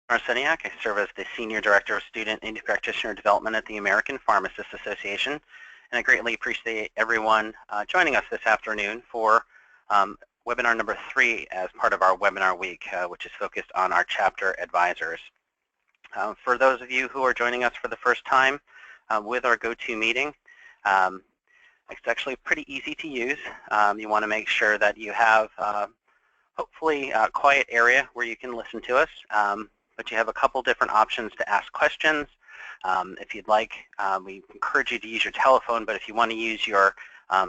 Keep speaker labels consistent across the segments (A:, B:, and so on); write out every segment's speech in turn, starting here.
A: Marciniak. I serve as the Senior Director of Student and Practitioner Development at the American Pharmacists Association, and I greatly appreciate everyone joining us this afternoon for webinar number 3 as part of our webinar week, which is focused on our chapter advisors. For those of you who are joining us for the first time with our GoToMeeting, it's actually pretty easy to use. You want to make sure that you have hopefully a quiet area where you can listen to us. But you have a couple different options to ask questions. If you'd like, we encourage you to use your telephone, but if you want to use your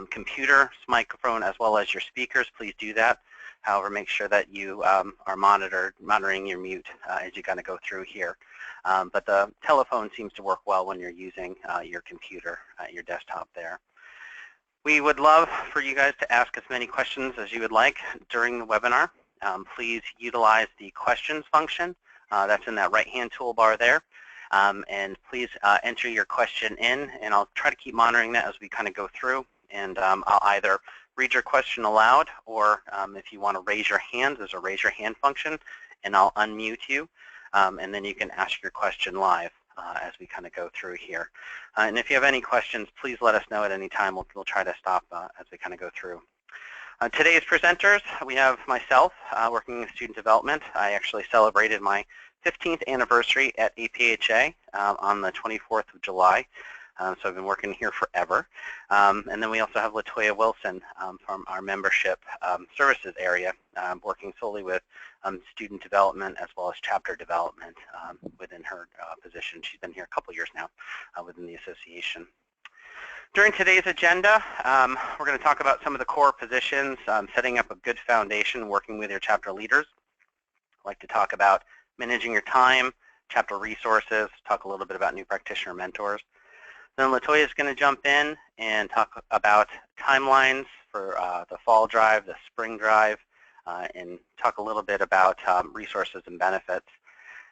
A: computer, microphone, as well as your speakers, please do that. However, make sure that you are monitoring your mute as you kind of go through here. But the telephone seems to work well when you're using your computer, your desktop there. We would love for you guys to ask as many questions as you would like during the webinar. Please utilize the questions function. That's in that right-hand toolbar there. And please enter your question in, and I'll try to keep monitoring that as we kind of go through. And I'll either read your question aloud, or if you want to raise your hand, there's a raise your hand function, and I'll unmute you. And then you can ask your question live as we kind of go through here. And if you have any questions, please let us know at any time. We'll try to stop as we kind of go through. Today's presenters, we have myself working in student development. I actually celebrated my 15th anniversary at APhA on the 24th of July. So I've been working here forever. And then we also have Latoya Wilson from our membership services area, working solely with student development as well as chapter development within her position. She's been here a couple years now within the association. During today's agenda, we're going to talk about some of the core positions, setting up a good foundation, working with your chapter leaders. I'd like to talk about managing your time, chapter resources, talk a little bit about new practitioner mentors. Then Latoya is going to jump in and talk about timelines for the fall drive, the spring drive, and talk a little bit about resources and benefits.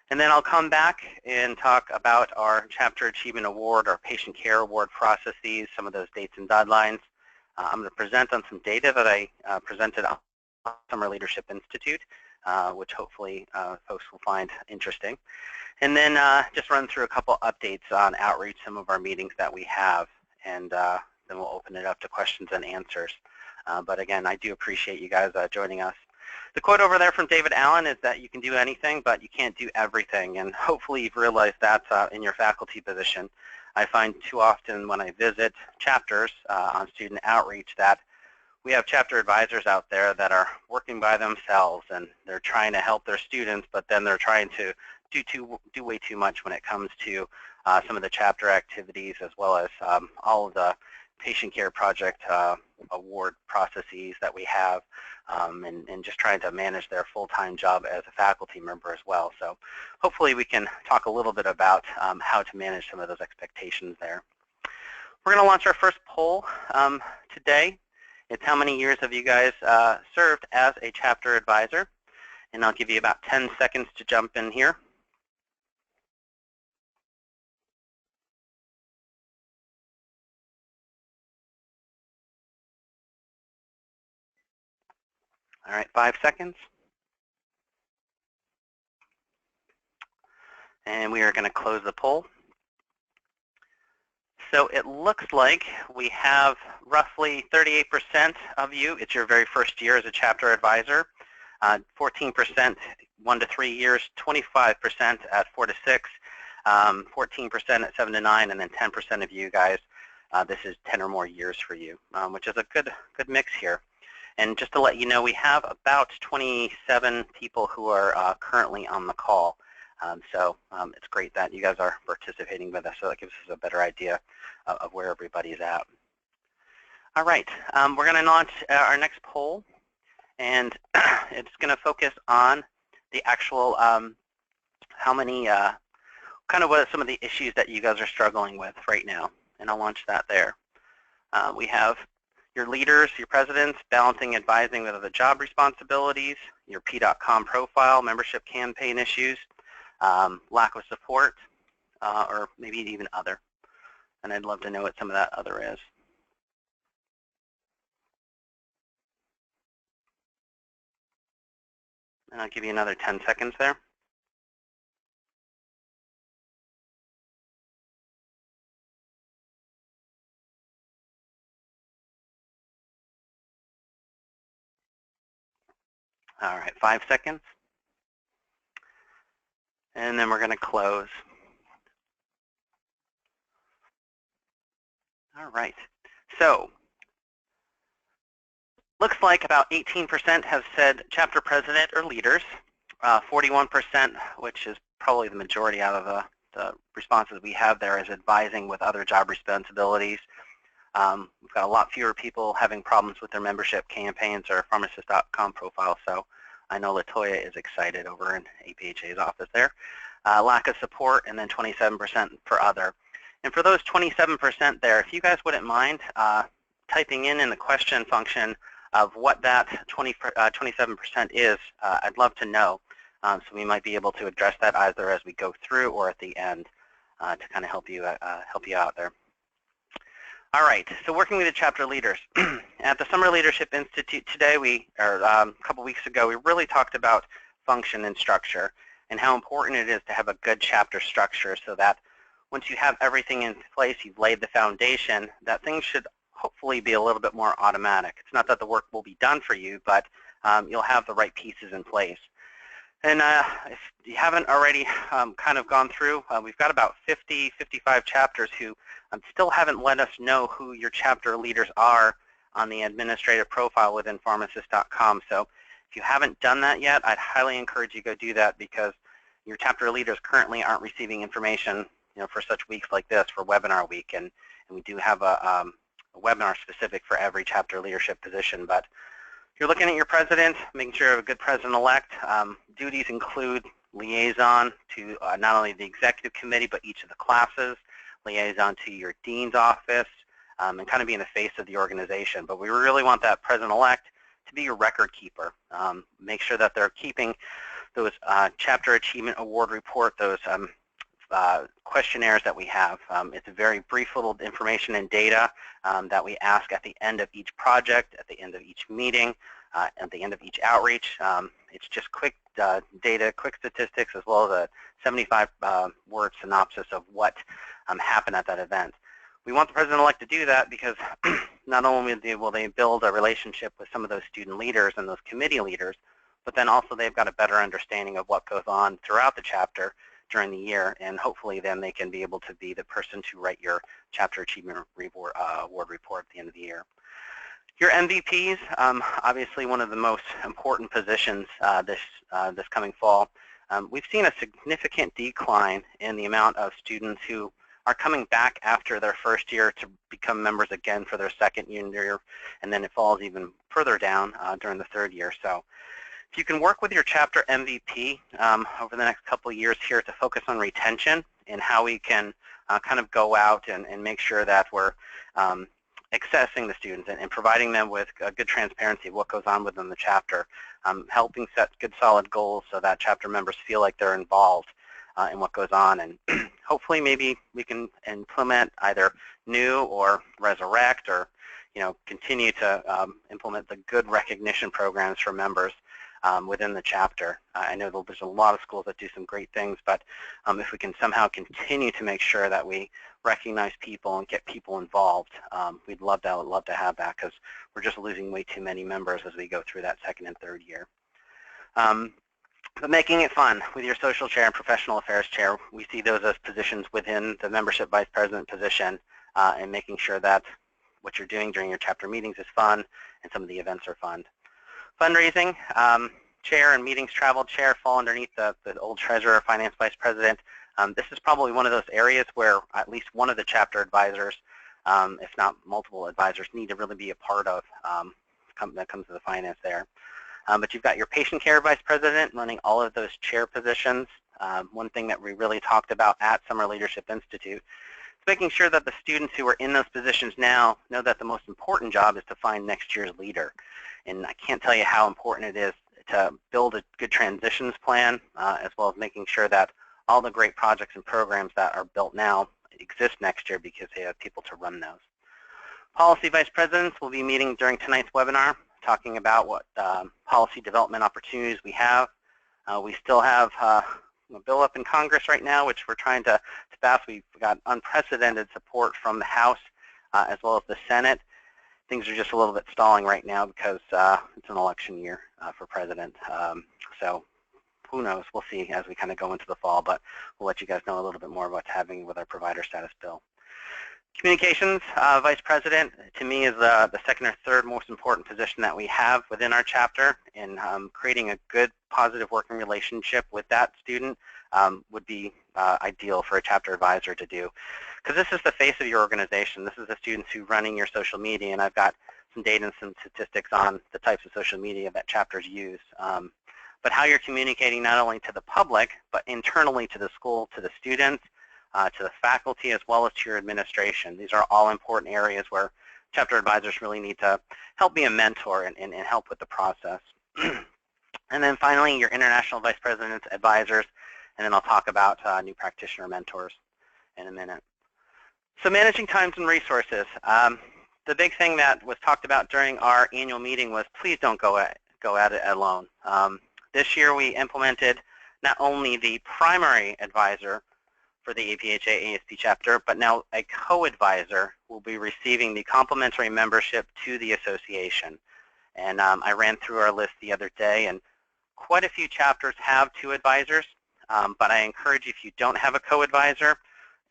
A: And then I'll come back and talk about our Chapter Achievement Award, our Patient Care Award processes, some of those dates and deadlines. I'm going to present on some data that I presented on Summer Leadership Institute, which hopefully folks will find interesting. And then just run through a couple updates on outreach, some of our meetings that we have, and then we'll open it up to questions and answers. But again, I do appreciate you guys joining us. The quote over there from David Allen is that you can do anything, but you can't do everything. And hopefully you've realized that in your faculty position. I find too often when I visit chapters on student outreach that we have chapter advisors out there that are working by themselves, and they're trying to help their students, but then they're trying to do way too much when it comes to some of the chapter activities, as well as all of the patient care project award processes that we have, and just trying to manage their full-time job as a faculty member as well. So hopefully we can talk a little bit about how to manage some of those expectations there. We're going to launch our first poll today. It's how many years have you guys served as a chapter advisor? And I'll give you about 10 seconds to jump in here. All right, 5 seconds. And we are going to close the poll. So it looks like we have roughly 38% of you. It's your very first year as a chapter advisor. 14% 1 to 3 years, 25% at 4 to 6, 14% at 7 to 9, and then 10% of you guys, this is 10 or more years for you, which is a good mix here. And just to let you know, we have about 27 people who are currently on the call. So it's great that you guys are participating with us, so that gives us a better idea of where everybody's at. All right, we're going to launch our next poll, and it's going to focus on the actual how many, kind of what are some of the issues that you guys are struggling with right now, and I'll launch that there. We have your leaders, your presidents, balancing advising with other job responsibilities, your P.com profile, membership campaign issues, lack of support, or maybe even other. And I'd love to know what some of that other is. And I'll give you another 10 seconds there. All right, 5 seconds. And then we're going to close. All right. So, looks like about 18% have said chapter president or leaders. 41%, which is probably the majority out of the responses we have there, is advising with other job responsibilities. We've got a lot fewer people having problems with their membership campaigns or pharmacist.com profile, so I know LaToya is excited over in APHA's office there. Lack of support, and then 27% for other. And for those 27% there, if you guys wouldn't mind typing in the question function of what that 27% is, I'd love to know. So we might be able to address that either as we go through or at the end to kind of help you out there. All right, so working with the chapter leaders. At the Summer Leadership Institute today, a couple weeks ago, we really talked about function and structure and how important it is to have a good chapter structure so that once you have everything in place, you've laid the foundation, that things should hopefully be a little bit more automatic. It's not that the work will be done for you, but you'll have the right pieces in place. And if you haven't already kind of gone through, we've got about 50, 55 chapters who still haven't let us know who your chapter leaders are on the administrative profile within pharmacist.com. So if you haven't done that yet, I'd highly encourage you to go do that, because your chapter leaders currently aren't receiving information, for such weeks like this, for webinar week. And we do have a webinar specific for every chapter leadership position. But you're looking at your president, making sure you have a good president-elect. Duties include liaison to not only the executive committee, but each of the classes, liaison to your dean's office, and kind of being the face of the organization. But we really want that president-elect to be your record keeper. Make sure that they're keeping those chapter achievement award report, those questionnaires that we have. It's a very brief little information and data that we ask at the end of each project, at the end of each meeting, at the end of each outreach. It's just quick data, quick statistics, as well as a 75-word synopsis of what happened at that event. We want the president-elect to do that because not only will they build a relationship with some of those student leaders and those committee leaders, but then also they've got a better understanding of what goes on throughout the chapter during the year, and hopefully then they can be able to be the person to write your chapter achievement award report at the end of the year. Your MVPs, obviously one of the most important positions this coming fall. We've seen a significant decline in the amount of students who are coming back after their first year to become members again for their second year, and then it falls even further down during the third year. So if you can work with your chapter MVP over the next couple of years here to focus on retention and how we can kind of go out and make sure that we're accessing the students and providing them with a good transparency of what goes on within the chapter, helping set good solid goals so that chapter members feel like they're involved in what goes on, and hopefully maybe we can implement either new or resurrect or continue to implement the good recognition programs for members within the chapter. I know there's a lot of schools that do some great things, but if we can somehow continue to make sure that we recognize people and get people involved, we'd love to have that, because we're just losing way too many members as we go through that second and third year. But making it fun with your social chair and professional affairs chair, we see those as positions within the membership vice president position, and making sure that what you're doing during your chapter meetings is fun and some of the events are fun. Fundraising, chair and meetings travel chair fall underneath the old treasurer, finance vice president. This is probably one of those areas where at least one of the chapter advisors, if not multiple advisors, need to really be a part of that comes to the finance there. But you've got your patient care vice president running all of those chair positions. One thing that we really talked about at Summer Leadership Institute is making sure that the students who are in those positions now know that the most important job is to find next year's leader. And I can't tell you how important it is to build a good transitions plan, as well as making sure that all the great projects and programs that are built now exist next year, because they have people to run those. Policy vice presidents will be meeting during tonight's webinar, talking about what policy development opportunities we have. We still have a bill up in Congress right now, which we're trying to pass. We've got unprecedented support from the House as well as the Senate. things are just a little bit stalling right now because it's an election year for president. So who knows? We'll see as we kind of go into the fall, but we'll let you guys know a little bit more about what's happening with our provider status bill. Communications Vice President, to me, is the second or third most important position that we have within our chapter, and creating a good, positive working relationship with that student would be ideal for a chapter advisor to do. Because this is the face of your organization. This is the students who are running your social media, and I've got some data and some statistics on the types of social media that chapters use. But how you're communicating not only to the public, but internally to the school, to the students, to the faculty, as well as to your administration. These are all important areas where chapter advisors really need to help be a mentor and help with the process. And then finally, your international vice presidents, advisors, and then I'll talk about new practitioner mentors in a minute. So managing times and resources. The big thing that was talked about during our annual meeting was please don't go at it alone. This year we implemented not only the primary advisor for the APhA ASP chapter, but now a co-advisor will be receiving the complimentary membership to the association. And I ran through our list the other day, and quite a few chapters have 2 advisors, but I encourage you, if you don't have a co-advisor,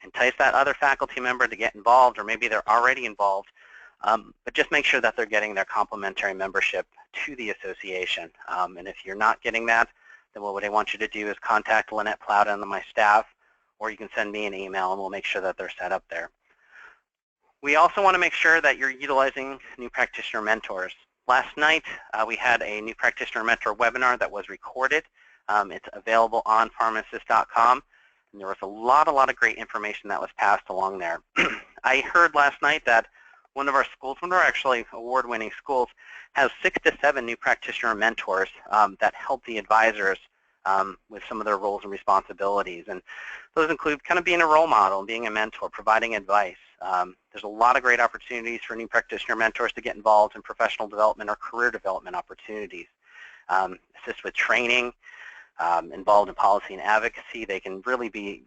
A: entice that other faculty member to get involved, or maybe they're already involved, but just make sure that they're getting their complimentary membership to the association. And if you're not getting that, then what I want you to do is contact Lynette Plowden and my staff, or you can send me an email and we'll make sure that they're set up there. We also want to make sure that you're utilizing new practitioner mentors. Last night we had a new practitioner mentor webinar that was recorded. It's available on pharmacist.com, and there was a lot of great information that was passed along there. I heard last night that one of our schools, one of our actually award-winning schools, has 6 to 7 new practitioner mentors that help the advisors with some of their roles and responsibilities. And those include kind of being a role model, being a mentor, providing advice. There's a lot of great opportunities for new practitioner mentors to get involved in professional development or career development opportunities. Assist with training, involved in policy and advocacy. They can really be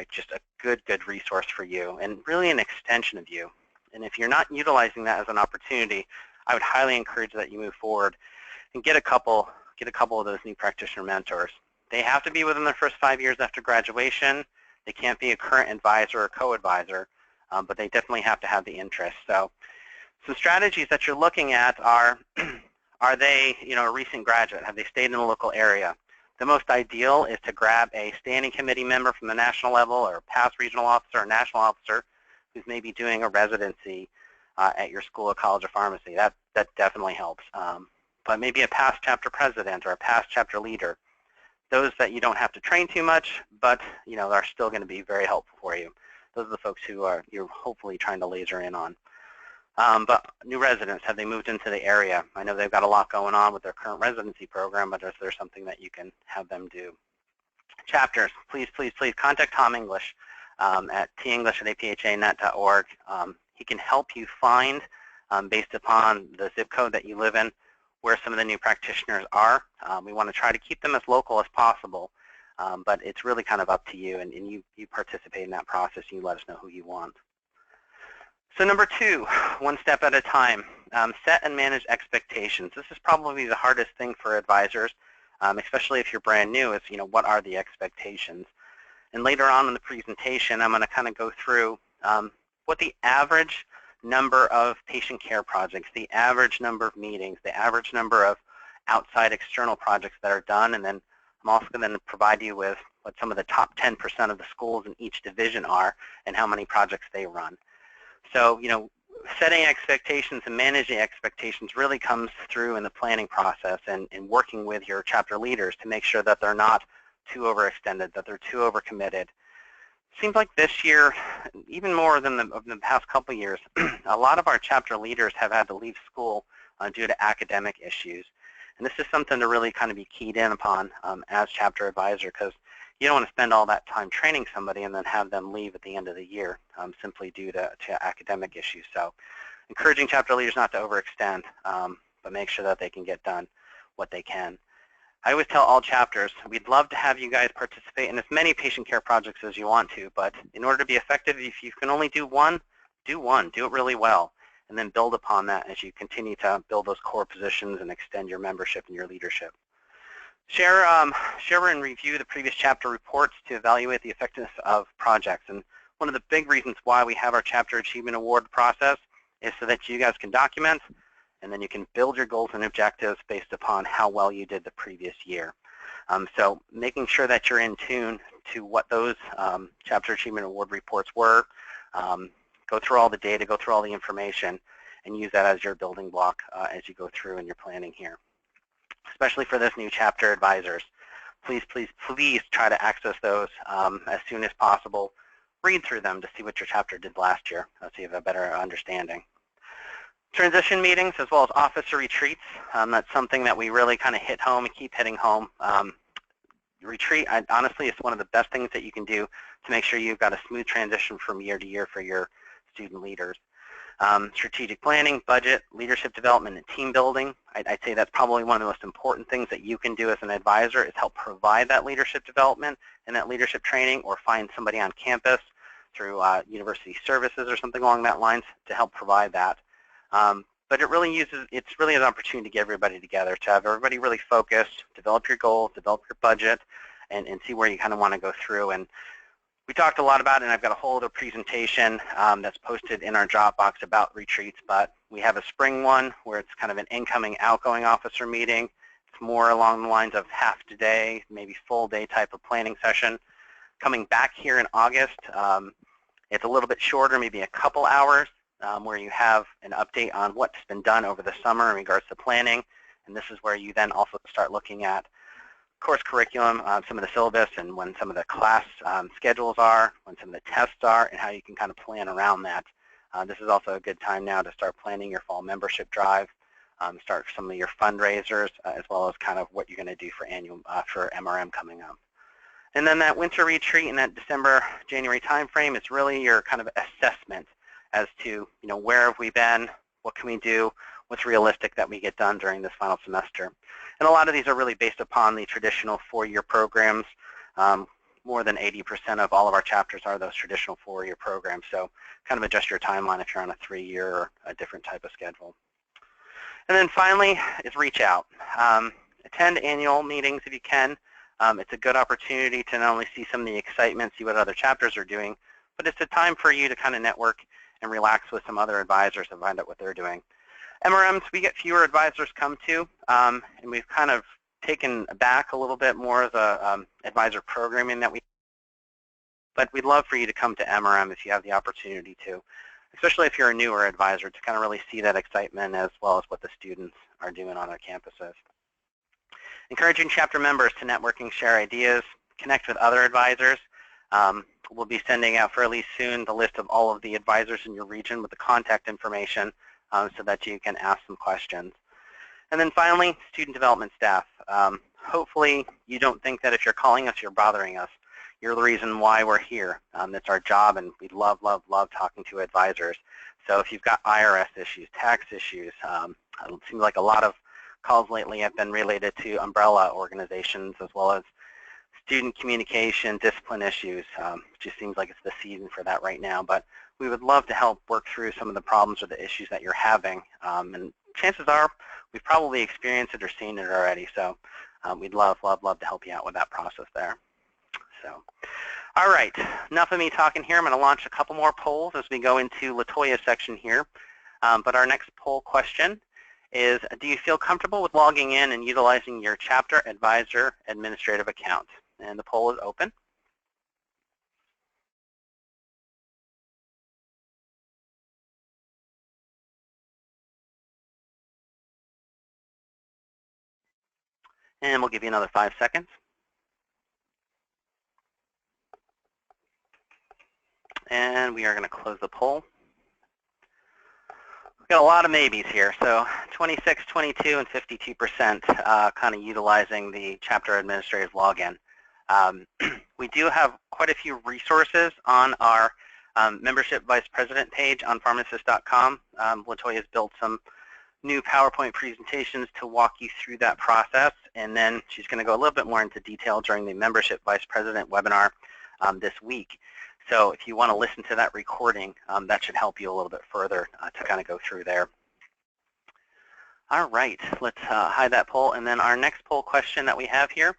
A: just a good resource for you, and really an extension of you. And if you're not utilizing that as an opportunity, I would highly encourage that you move forward and get a couple of those new practitioner mentors. They have to be within their first 5 years after graduation. They can't be a current advisor or co-advisor, but they definitely have to have the interest. So some strategies that you're looking at are they a recent graduate? Have they stayed in the local area? The most ideal is to grab a standing committee member from the national level, or a past regional officer or national officer who's maybe doing a residency at your school or college of pharmacy. That definitely helps. But maybe a past chapter president or a past chapter leader. Those that you don't have to train too much, but are still going to be very helpful for you. Those are the folks who you're hopefully trying to laser in on. But new residents, have they moved into the area? I know they've got a lot going on with their current residency program, but is there something that you can have them do? Chapters, please contact Tom English at tenglish@aphanet.org. He can help you find, based upon the zip code that you live in, where some of the new practitioners are. We want to try to keep them as local as possible, but it's really kind of up to you, and you participate in that process, and you let us know who you want. So number 2, one step at a time, set and manage expectations. This is probably the hardest thing for advisors, especially if you're brand new, is what are the expectations? And later on in the presentation, I'm going to kind of go through what the average number of patient care projects, the average number of meetings, the average number of outside external projects that are done, and then I'm also going to provide you with what some of the top 10% of the schools in each division are and how many projects they run. So, setting expectations and managing expectations really comes through in the planning process and working with your chapter leaders to make sure that they're not too overextended, that they're too overcommitted. Seems like this year, even more than the past couple of years, a lot of our chapter leaders have had to leave school due to academic issues. And this is something to really kind of be keyed in upon as chapter advisor, because you don't want to spend all that time training somebody and then have them leave at the end of the year simply due to academic issues. So encouraging chapter leaders not to overextend, but make sure that they can get done what they can. I always tell all chapters, we'd love to have you guys participate in as many patient care projects as you want to, but in order to be effective, if you can only do one, do it really well. and then build upon that as you continue to build those core positions and extend your membership and your leadership. Share and review the previous chapter reports to evaluate the effectiveness of projects. And one of the big reasons why we have our Chapter Achievement Award process is so that you guys can document, and then you can build your goals and objectives based upon how well you did the previous year. So making sure that you're in tune to what those Chapter Achievement Award reports were, go through all the data, go through all the information, and use that as your building block as you go through in your planning here. Especially for this new chapter advisors. Please, please, please try to access those as soon as possible. Read through them to see what your chapter did last year so you have a better understanding. Transition meetings as well as officer retreats. That's something that we really kind of hit home and keep hitting home. Retreat, honestly, is one of the best things that you can do to make sure you've got a smooth transition from year to year for your student leaders. Strategic planning, budget, leadership development, and team building. I'd say that's probably one of the most important things that you can do as an advisor is help provide that leadership development and that leadership training, or find somebody on campus through university services or something along that lines to help provide that. But it's really an opportunity to get everybody together, to have everybody really focused, develop your goals, develop your budget, and see where you kind of want to go through. And we talked a lot about it, and I've got a whole other presentation that's posted in our Dropbox about retreats, but we have a spring one where it's kind of an incoming, outgoing officer meeting. It's more along the lines of half a day, maybe full day type of planning session. Coming back here in August, it's a little bit shorter, maybe a couple hours, where you have an update on what's been done over the summer in regards to planning, and this is where you then also start looking at course curriculum, some of the syllabus, and when some of the class schedules are, when some of the tests are, and how you can kind of plan around that. This is also a good time now to start planning your fall membership drive, start some of your fundraisers, as well as kind of what you're going to do for for MRM coming up. And then that winter retreat in that December, January timeframe is really your kind of assessment as to, where have we been, what can we do, what's realistic that we get done during this final semester. And a lot of these are really based upon the traditional four-year programs. More than 80% of all of our chapters are those traditional four-year programs. So kind of adjust your timeline if you're on a three-year or a different type of schedule. And then finally is reach out. Attend annual meetings if you can. It's a good opportunity to not only see some of the excitement, see what other chapters are doing, but it's a time for you to kind of network and relax with some other advisors and find out what they're doing. MRMs, we get fewer advisors come to, and we've kind of taken back a little bit more of the advisor programming that but we'd love for you to come to MRM if you have the opportunity to, especially if you're a newer advisor, to kind of really see that excitement as well as what the students are doing on our campuses. Encouraging chapter members to network and share ideas, connect with other advisors. We'll be sending out fairly soon the list of all of the advisors in your region with the contact information so that you can ask some questions. And then finally, student development staff. Hopefully you don't think that if you're calling us, you're bothering us. You're the reason why we're here. That's our job, and we love, love, love talking to advisors. So if you've got IRS issues, tax issues, it seems like a lot of calls lately have been related to umbrella organizations as well as student communication, discipline issues. It just seems like it's the season for that right now. But we would love to help work through some of the problems or the issues that you're having. And chances are we've probably experienced it or seen it already. So we'd love, love, love to help you out with that process there. So, all right, enough of me talking here. I'm going to launch a couple more polls as we go into LaToya's section here. But our next poll question is, do you feel comfortable with logging in and utilizing your chapter advisor administrative account? And the poll is open. And we'll give you another 5 seconds. And we are going to close the poll. We've got a lot of maybes here. So 26, 22, and 52% kind of utilizing the chapter administrative login. We do have quite a few resources on our membership vice president page on pharmacist.com. LaToya has built some new PowerPoint presentations to walk you through that process, and then she's going to go a little bit more into detail during the membership vice president webinar this week. So if you want to listen to that recording, that should help you a little bit further to kind of go through there. All right, let's hide that poll. And then our next poll question that we have here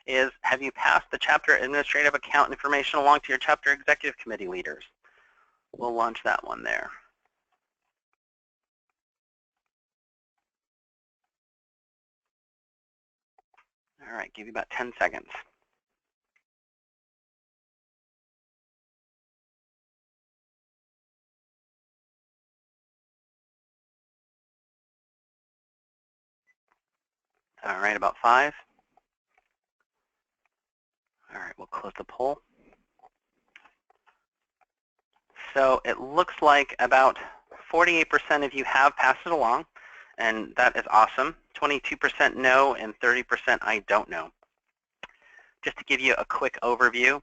A: is, have you passed the chapter administrative account information along to your chapter executive committee leaders? We'll launch that one there. All right, give you about 10 seconds. All right, about 5. All right, we'll close the poll. So it looks like about 48% of you have passed it along, and that is awesome. 22% no, and 30% I don't know. Just to give you a quick overview,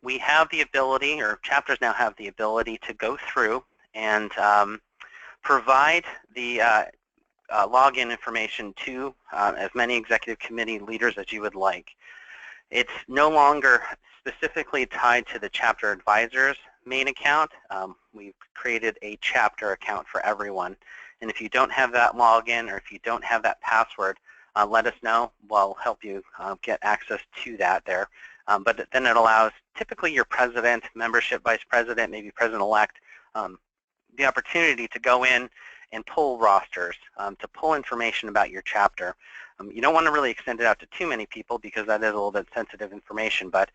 A: we have the ability, or chapters now have the ability, to go through and provide the login information to as many executive committee leaders as you would like. It's no longer specifically tied to the chapter advisor's main account. We've created a chapter account for everyone. And if you don't have that login, or if you don't have that password, let us know. We'll help you get access to that there. But then it allows typically your president, membership vice president, maybe president-elect, the opportunity to go in and pull rosters, to pull information about your chapter. You don't want to really extend it out to too many people because that is a little bit sensitive information, but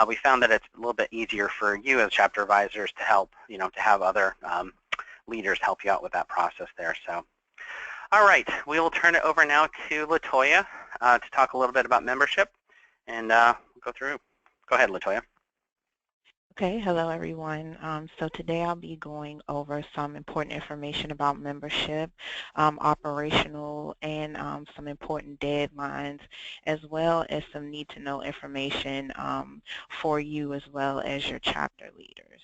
A: we found that it's a little bit easier for you as chapter advisors to help, to have other leaders help you out with that process there. So, all right, we will turn it over now to LaToya to talk a little bit about membership, and go through. Go ahead, LaToya.
B: Okay, hello everyone. So today I'll be going over some important information about membership, operational, and some important deadlines, as well as some need-to-know information for you as well as your chapter leaders.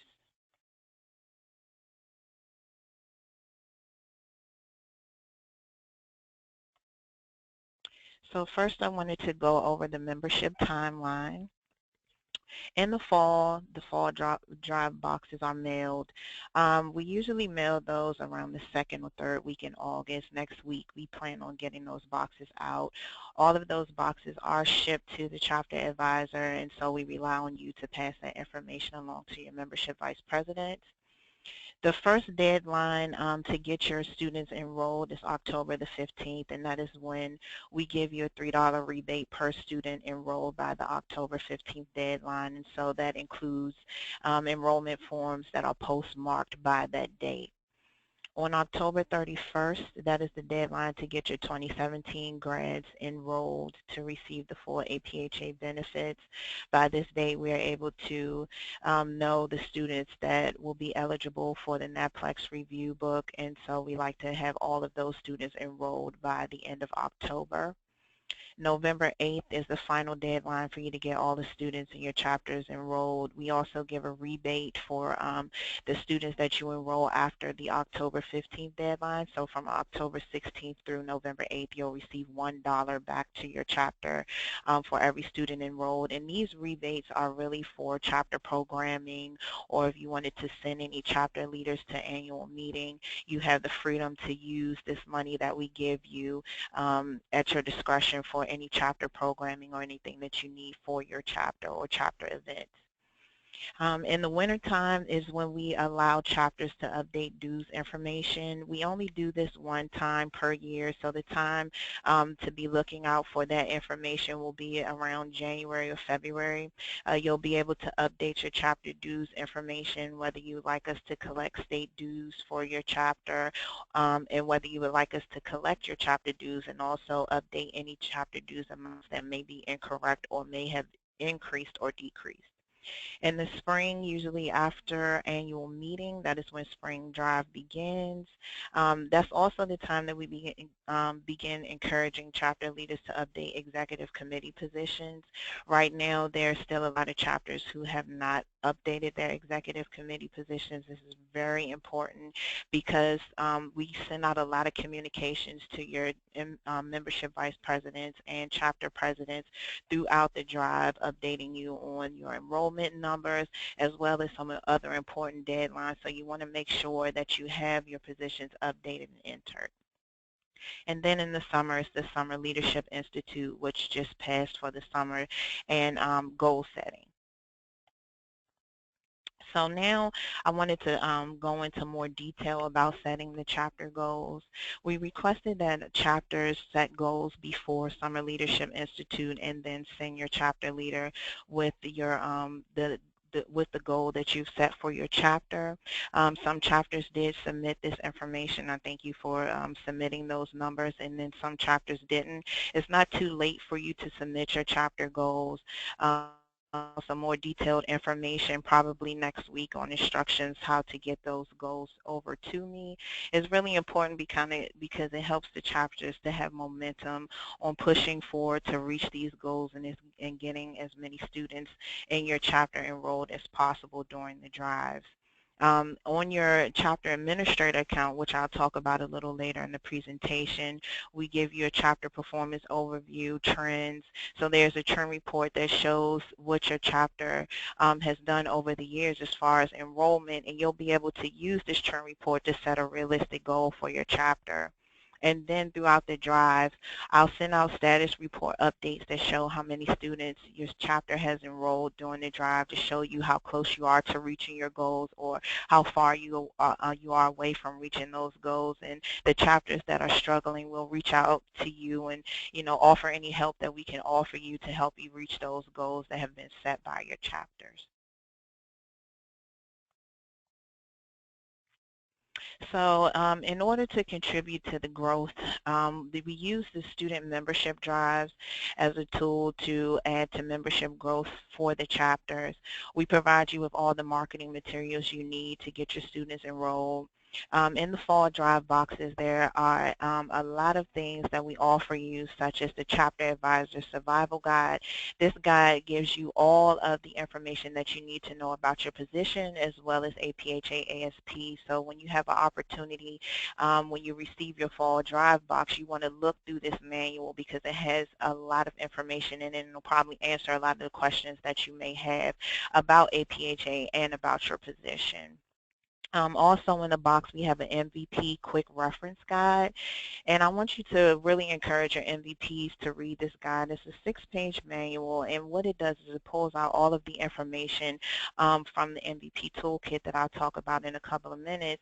B: So first I wanted to go over the membership timeline. In the fall drive boxes are mailed. We usually mail those around the second or third week in August. Next week, we plan on getting those boxes out. All of those boxes are shipped to the chapter advisor, and so we rely on you to pass that information along to your membership vice president. The first deadline to get your students enrolled is October the 15th, and that is when we give you a $3 rebate per student enrolled by the October 15th deadline, and so that includes enrollment forms that are postmarked by that date. On October 31st, that is the deadline to get your 2017 grads enrolled to receive the full APhA benefits. By this date, we are able to know the students that will be eligible for the NAPLEX review book, and so we like to have all of those students enrolled by the end of October. November 8th is the final deadline for you to get all the students in your chapters enrolled. We also give a rebate for the students that you enroll after the October 15th deadline. So from October 16th through November 8th, you'll receive $1 back to your chapter for every student enrolled. And these rebates are really for chapter programming, or if you wanted to send any chapter leaders to annual meeting, you have the freedom to use this money that we give you at your discretion for any chapter programming or anything that you need for your chapter or chapter events. In the wintertime is when we allow chapters to update dues information. We only do this one time per year, so the time to be looking out for that information will be around January or February. You'll be able to update your chapter dues information, whether you would like us to collect state dues for your chapter, and whether you would like us to collect your chapter dues and also update any chapter dues amounts that may be incorrect or may have increased or decreased. In the spring, usually after annual meeting, that is when spring drive begins. That's also the time that we begin encouraging chapter leaders to update executive committee positions. Right now, there are still a lot of chapters who have not updated their executive committee positions. This is very important because we send out a lot of communications to your membership vice presidents and chapter presidents throughout the drive, updating you on your enrollment enrollment numbers, as well as some other important deadlines. So you want to make sure that you have your positions updated and entered. And then in the summer, it's the Summer Leadership Institute, which just passed for the summer, and goal setting. So now I wanted to go into more detail about setting the chapter goals. We requested that chapters set goals before Summer Leadership Institute and then send your chapter leader with your with the goal that you've set for your chapter. Some chapters did submit this information. I thank you for submitting those numbers, and then some chapters didn't. It's not too late for you to submit your chapter goals. Some more detailed information probably next week on instructions how to get those goals over to me. It's really important because it helps the chapters to have momentum on pushing forward to reach these goals and getting as many students in your chapter enrolled as possible during the drives. On your chapter administrator account, which I'll talk about a little later in the presentation, we give you a chapter performance overview, trends. So there's a trend report that shows what your chapter has done over the years as far as enrollment, and you'll be able to use this trend report to set a realistic goal for your chapter. And then throughout the drive, I'll send out status report updates that show how many students your chapter has enrolled during the drive to show you how close you are to reaching your goals or how far you are away from reaching those goals. And the chapters that are struggling will reach out to you and, offer any help that we can offer you to help you reach those goals that have been set by your chapters. So in order to contribute to the growth, we use the student membership drives as a tool to add to membership growth for the chapters. We provide you with all the marketing materials you need to get your students enrolled. In the fall drive boxes, there are a lot of things that we offer you, such as the Chapter Advisor Survival Guide. This guide gives you all of the information that you need to know about your position, as well as APhA ASP. So when you have an opportunity, when you receive your fall drive box, you want to look through this manual because it has a lot of information in it, and it'll probably answer a lot of the questions that you may have about APhA and about your position. Also in the box, we have an MVP quick reference guide, and I want you to really encourage your MVPs to read this guide. It's a 6-page manual, and what it does is it pulls out all of the information from the MVP toolkit that I'll talk about in a couple of minutes.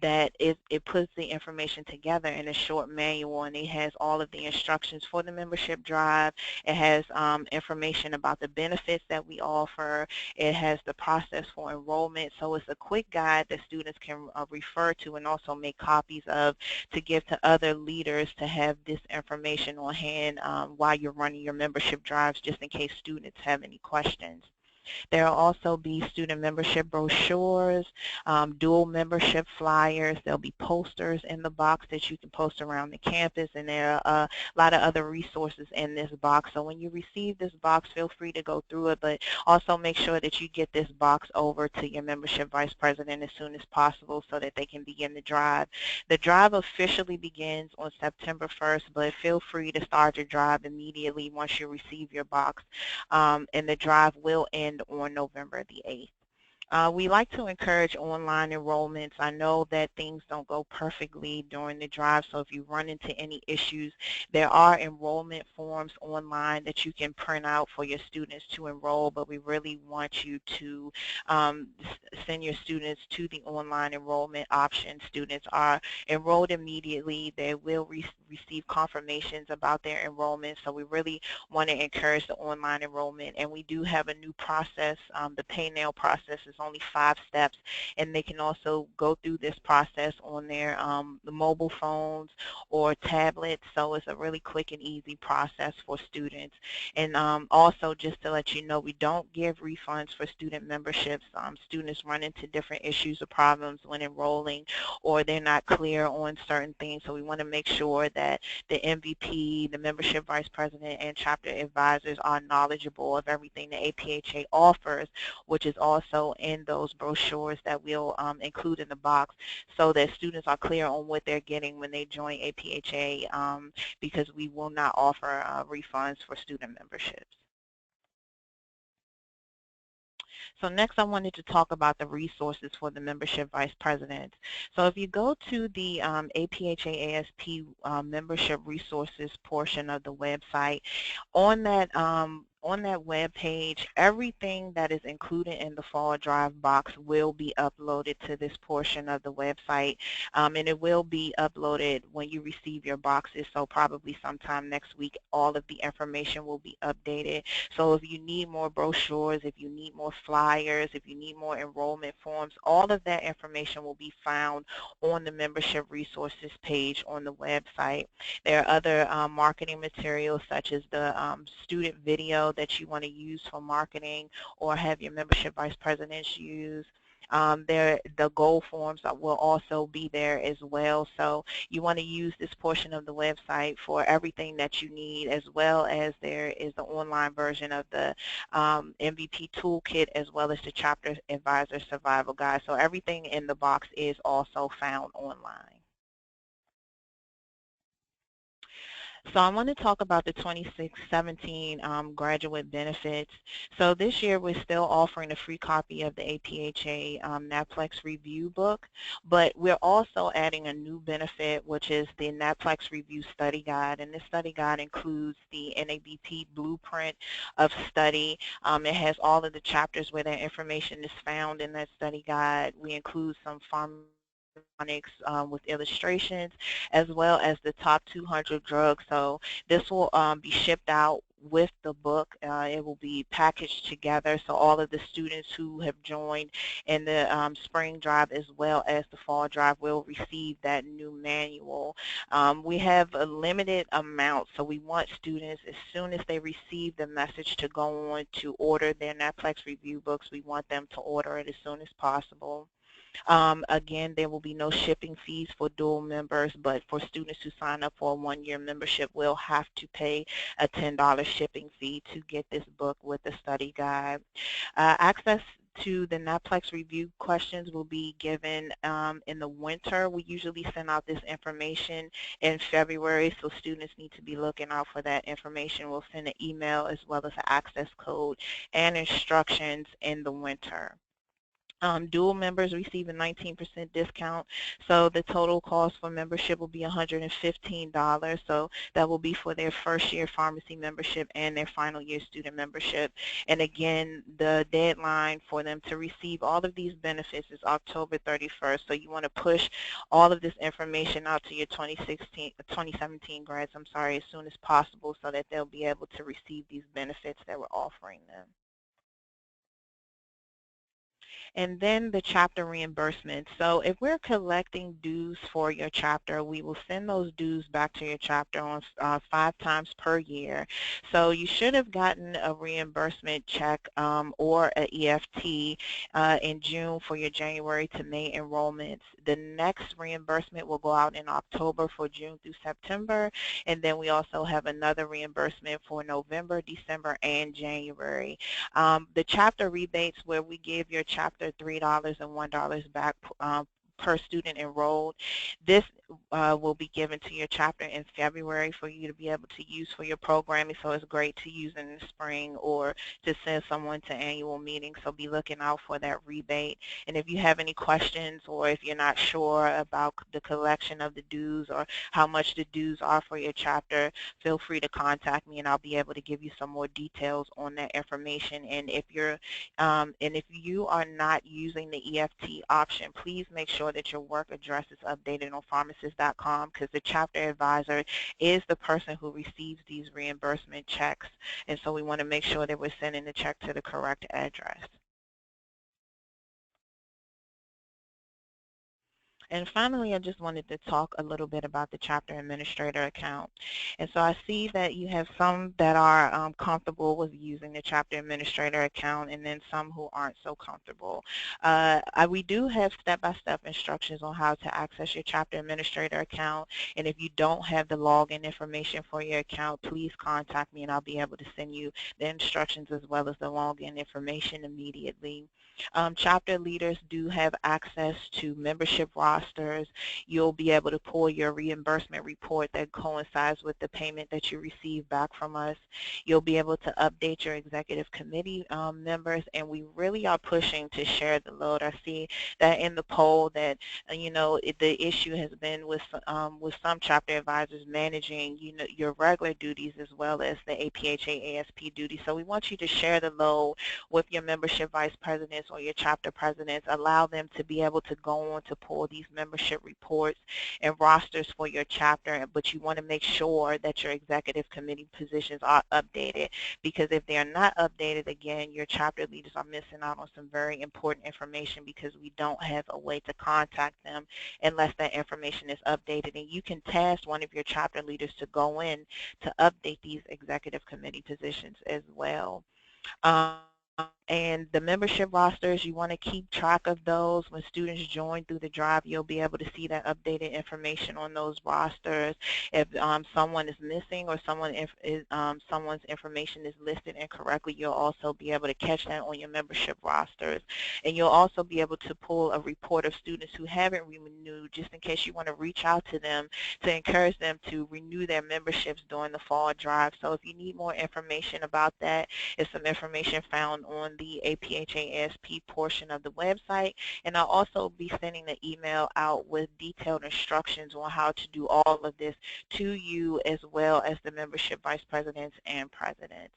B: That it puts the information together in a short manual, and it has all of the instructions for the membership drive. It has information about the benefits that we offer. It has the process for enrollment. So it's a quick guide that students can refer to and also make copies of to give to other leaders to have this information on hand while you're running your membership drives, just in case students have any questions. There will also be student membership brochures, dual membership flyers. There'll be posters in the box that you can post around the campus, and there are a lot of other resources in this box. So when you receive this box, feel free to go through it, but also make sure that you get this box over to your membership vice president as soon as possible so that they can begin the drive. The drive officially begins on September 1st, but feel free to start your drive immediately once you receive your box, and the drive will end on November the 8th. We like to encourage online enrollments. I know that things don't go perfectly during the drive, so if you run into any issues, there are enrollment forms online that you can print out for your students to enroll, but we really want you to send your students to the online enrollment option. Students are enrolled immediately. They will receive confirmations about their enrollment, so we really want to encourage the online enrollment, and we do have a new process. The Pay Now process is only 5 steps, and they can also go through this process on their the mobile phones or tablets, so it's a really quick and easy process for students. And also, just to let you know, we don't give refunds for student memberships. Students run into different issues or problems when enrolling, or they're not clear on certain things, so we want to make sure that the MVP, the membership vice president, and chapter advisors are knowledgeable of everything the APhA offers, which is also in those brochures that we'll include in the box, so that students are clear on what they're getting when they join APhA, because we will not offer refunds for student memberships. So next I wanted to talk about the resources for the membership vice president. So if you go to the APhA ASP membership resources portion of the website, on that web page, everything that is included in the fall drive box will be uploaded to this portion of the website, and it will be uploaded when you receive your boxes. So probably sometime next week, all of the information will be updated. So if you need more brochures, if you need more flyers, if you need more enrollment forms, all of that information will be found on the membership resources page on the website. There are other marketing materials such as the student video that you want to use for marketing or have your membership vice presidents use. The goal forms will also be there as well. So you want to use this portion of the website for everything that you need, as well as there is the online version of the MVP toolkit, as well as the chapter advisor survival guide. So everything in the box is also found online. So I want to talk about the 2017 graduate benefits. So this year we're still offering a free copy of the APhA NAPLEX review book, but we're also adding a new benefit, which is the NAPLEX review study guide. And this study guide includes the NABP blueprint of study. It has all of the chapters where that information is found in that study guide. We include some with illustrations, as well as the top 200 drugs. So this will be shipped out with the book. It will be packaged together, so all of the students who have joined in the spring drive as well as the fall drive will receive that new manual. We have a limited amount, so we want students, as soon as they receive the message to go on to order their NAPLEX review books, we want them to order it as soon as possible. Again, there will be no shipping fees for dual members, but for students who sign up for a one-year membership will have to pay a $10 shipping fee to get this book with the study guide. Access to the NAPLEX review questions will be given in the winter. We usually send out this information in February, so students need to be looking out for that information. We'll send an email as well as an access code and instructions in the winter. Dual members receive a 19% discount, so the total cost for membership will be $115. So that will be for their first year pharmacy membership and their final year student membership. And again, the deadline for them to receive all of these benefits is October 31st. So you want to push all of this information out to your 2017 grads, as soon as possible, so that they'll be able to receive these benefits that we're offering them. And then the chapter reimbursement. So if we're collecting dues for your chapter, we will send those dues back to your chapter on 5 times per year. So you should have gotten a reimbursement check or an EFT in June for your January to May enrollments. The next reimbursement will go out in October for June through September, and then we also have another reimbursement for November, December, and January. The chapter rebates, where we give your chapter $3 and $1 back per student enrolled. This will be given to your chapter in February for you to be able to use for your programming, so it's great to use in the spring or to send someone to annual meetings, so be looking out for that rebate. And if you have any questions, or if you're not sure about the collection of the dues or how much the dues are for your chapter, feel free to contact me and I'll be able to give you some more details on that information. And if you are not using the EFT option, please make sure that your work address is updated on pharmacist.com, because the chapter advisor is the person who receives these reimbursement checks, and so we want to make sure that we're sending the check to the correct address. And finally, I just wanted to talk a little bit about the chapter administrator account. And so I see that you have some that are comfortable with using the chapter administrator account, and then some who aren't so comfortable. We do have step-by-step instructions on how to access your chapter administrator account. And if you don't have the login information for your account, please contact me and I'll be able to send you the instructions as well as the login information immediately. Chapter leaders do have access to membership rosters rosters. You'll be able to pull your reimbursement report that coincides with the payment that you receive back from us. You'll be able to update your executive committee members, and we really are pushing to share the load. I see that in the poll that the issue has been with some chapter advisors managing your regular duties as well as the APhA ASP duties. So we want you to share the load with your membership vice presidents or your chapter presidents. Allow them to be able to go on to pull these membership reports and rosters for your chapter, but you want to make sure that your executive committee positions are updated, because if they are not updated, again, your chapter leaders are missing out on some very important information because we don't have a way to contact them unless that information is updated. And you can task one of your chapter leaders to go in to update these executive committee positions as well. And the membership rosters, you want to keep track of those. When students join through the drive, you'll be able to see that updated information on those rosters. If someone is missing or someone's information is listed incorrectly, you'll also be able to catch that on your membership rosters. And you'll also be able to pull a report of students who haven't renewed, just in case you want to reach out to them to encourage them to renew their memberships during the fall drive. So if you need more information about that, it's some information found on the APhA ASP portion of the website, and I'll also be sending the email out with detailed instructions on how to do all of this to you as well as the membership vice presidents and presidents.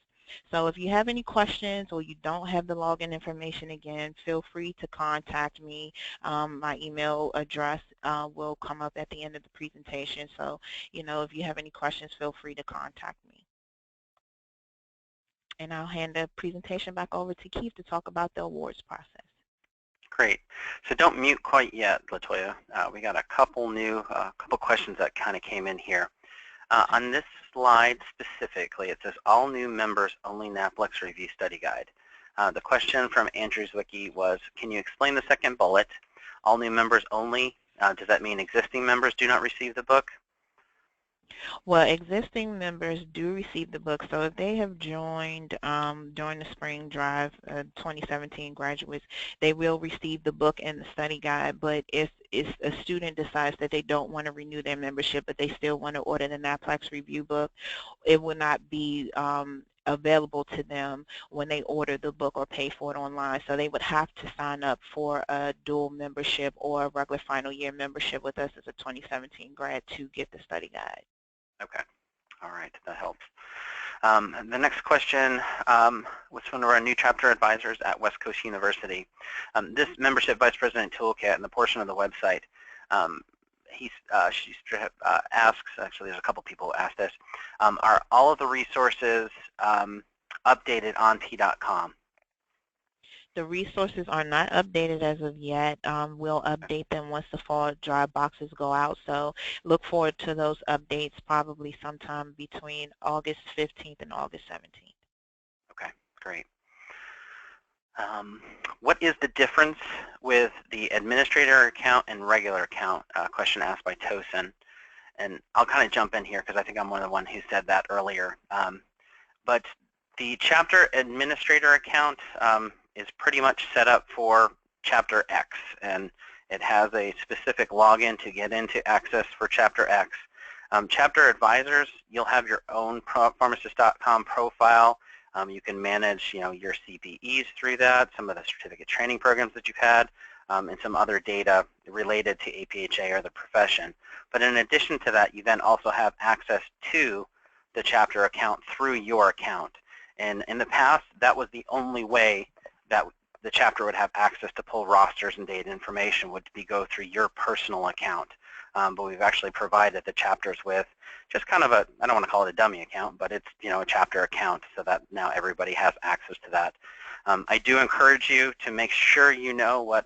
B: So if you have any questions or you don't have the login information, again, feel free to contact me. My email address will come up at the end of the presentation. So, if you have any questions, feel free to contact me. And I'll hand the presentation back over to Keith to talk about the awards process.
A: Great. So don't mute quite yet, Latoya. We got a couple questions that kind of came in here. On this slide specifically, it says all new members only NAPLEX review study guide. The question from Andrew's Wiki was, can you explain the second bullet? All new members only, does that mean existing members do not receive the book?
B: Well, existing members do receive the book, so if they have joined during the spring drive, 2017 graduates, they will receive the book and the study guide. But if a student decides that they don't want to renew their membership, but they still want to order the NAPLEX review book, it will not be available to them when they order the book or pay for it online. So they would have to sign up for a dual membership or a regular final year membership with us as a 2017 grad to get the study guide.
A: Okay. All right. That helps. The next question was from one of our new chapter advisors at West Coast University. This membership vice president toolkit and the portion of the website, she asks, actually there's a couple people who asked this, are all of the resources updated on T.com?
B: The resources are not updated as of yet. We'll update them once the fall drive boxes go out. So look forward to those updates probably sometime between August 15th and August 17th.
A: Okay, great. What is the difference with the administrator account and regular account? Question asked by Tosin. And I'll kind of jump in here because I think I'm one of the ones who said that earlier. But the chapter administrator account is pretty much set up for Chapter X, and it has a specific login to get into Access for Chapter X. Chapter advisors, you'll have your own pharmacist.com profile. You can manage, your CPEs through that, some of the certificate training programs that you've had, and some other data related to APhA or the profession. But in addition to that, you then also have access to the chapter account through your account. And in the past, that was the only way that the chapter would have access to pull rosters and data information would be go through your personal account. But we've actually provided the chapters with just kind of a, I don't want to call it a dummy account, but it's, a chapter account so that now everybody has access to that. I do encourage you to make sure you know what